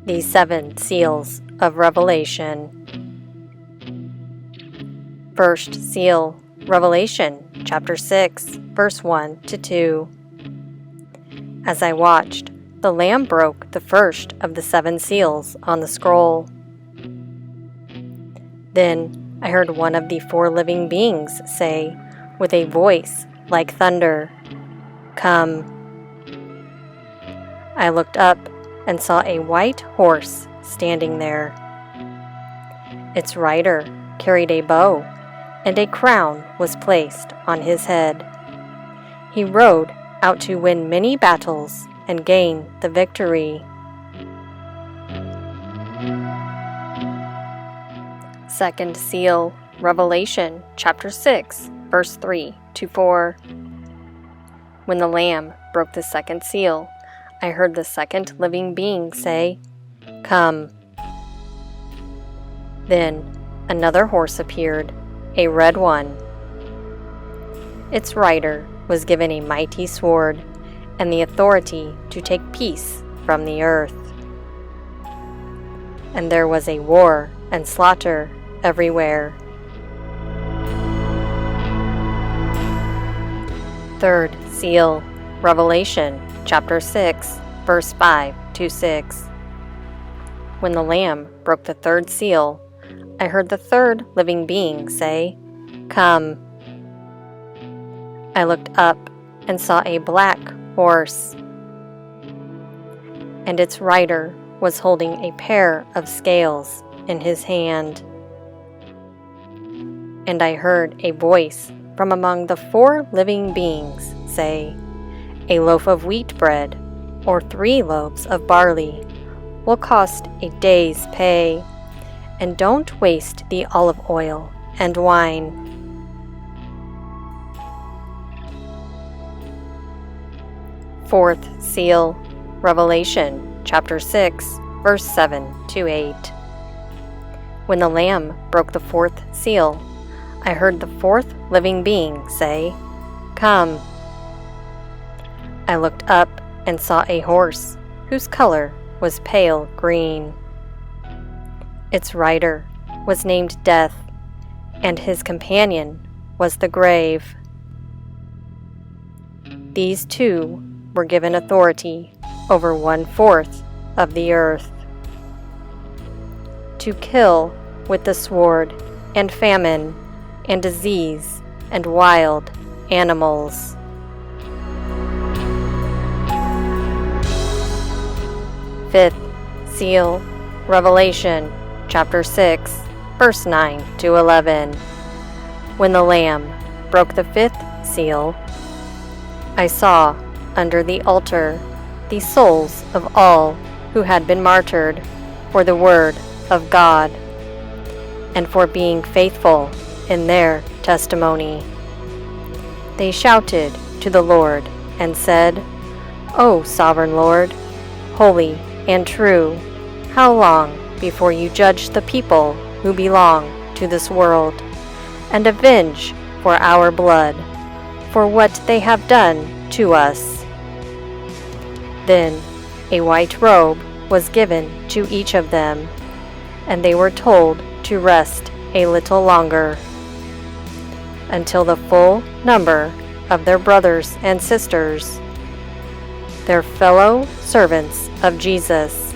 The 7 Seals of Revelation. First Seal, Revelation, chapter 6, verse 1 to 2. As I watched, the Lamb broke the first of the 7 seals on the scroll. Then I heard one of the 4 living beings say, with a voice like thunder, "Come." I looked up and saw a white horse standing there. Its rider carried a bow, and a crown was placed on his head. He rode out to win many battles and gain the victory. Second Seal, Revelation, chapter 6, verse 3 to 4. When the Lamb broke the 2nd seal, I heard the 2nd living being say, "Come." Then another horse appeared, a red one. Its rider was given a mighty sword and the authority to take peace from the earth. And there was a war and slaughter everywhere. Third Seal, Revelation, chapter 6, verse 5 to 6. When the Lamb broke the 3rd seal, I heard the 3rd living being say, "Come." I looked up and saw a black horse, and its rider was holding a pair of scales in his hand. And I heard a voice from among the 4 living beings say, "A loaf of wheat bread, or 3 loaves of barley, will cost a day's pay, and don't waste the olive oil and wine." Fourth Seal, Revelation, chapter 6, verse 7 to 8. When the Lamb broke the 4th seal, I heard the 4th living being say, "Come." I looked up and saw a horse whose color was pale green. Its rider was named Death, and his companion was the grave. These 2 were given authority over 1/4 of the earth, to kill with the sword and famine and disease and wild animals. Fifth Seal, Revelation, chapter 6, verse 9 to 11. When the Lamb broke the 5th seal, I saw under the altar the souls of all who had been martyred for the word of God and for being faithful in their testimony. They shouted to the Lord and said, "O sovereign Lord, holy and true, how long before you judge the people who belong to this world and avenge for our blood, for what they have done to us?" Then a white robe was given to each of them, and they were told to rest a little longer, until the full number of their brothers and sisters, their fellow servants of Jesus,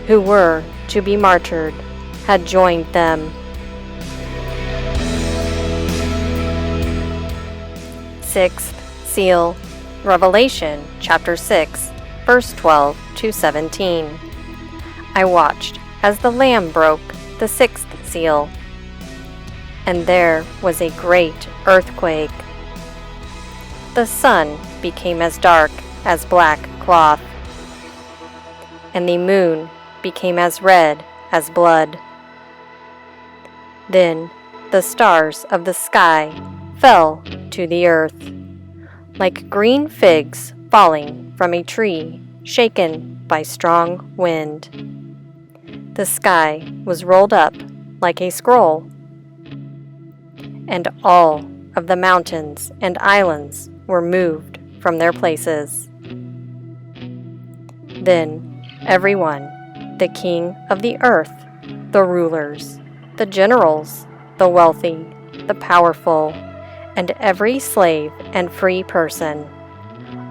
who were to be martyred, had joined them. Sixth Seal, Revelation, chapter 6, verse 12 to 17. I watched as the Lamb broke the 6th seal, and there was a great earthquake. The sun became as dark as black cloth, and the moon became as red as blood. Then the stars of the sky fell to the earth, like green figs falling from a tree shaken by strong wind. The sky was rolled up like a scroll, and all of the mountains and islands were moved from their places. Then everyone, the king of the earth, the rulers, the generals, the wealthy, the powerful, and every slave and free person,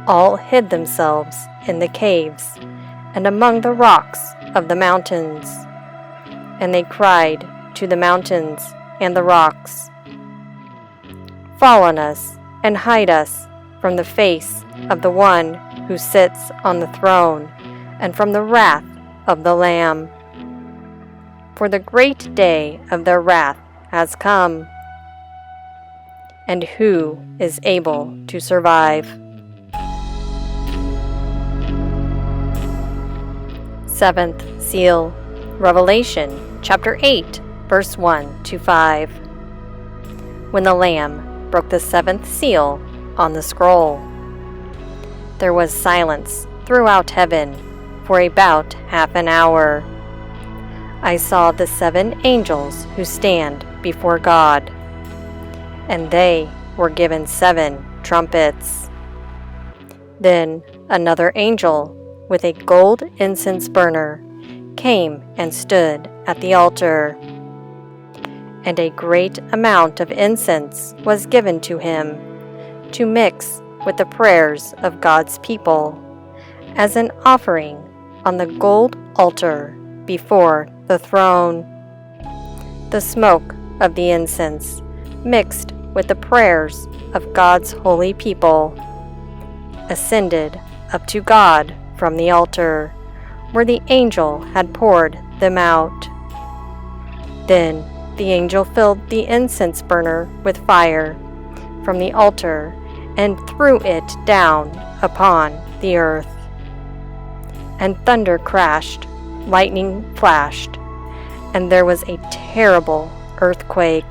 all hid themselves in the caves and among the rocks of the mountains. And they cried to the mountains and the rocks, "Fall on us and hide us from the face of the one who sits on the throne and from the wrath of the Lamb. For the great day of their wrath has come, and who is able to survive?" Seventh seal, Revelation chapter 8, verse 1 to 5. When the Lamb broke the seventh seal on the scroll, there was silence throughout heaven for about half an hour. I saw the 7 angels who stand before God, and they were given 7 trumpets. Then another angel with a gold incense burner came and stood at the altar, and a great amount of incense was given to him to mix with the prayers of God's people as an offering on the gold altar before the throne. The smoke of the incense mixed with the prayers of God's holy people ascended up to God from the altar, where the angel had poured them out. Then the angel filled the incense burner with fire from the altar and threw it down upon the earth. And thunder crashed, lightning flashed, and there was a terrible earthquake.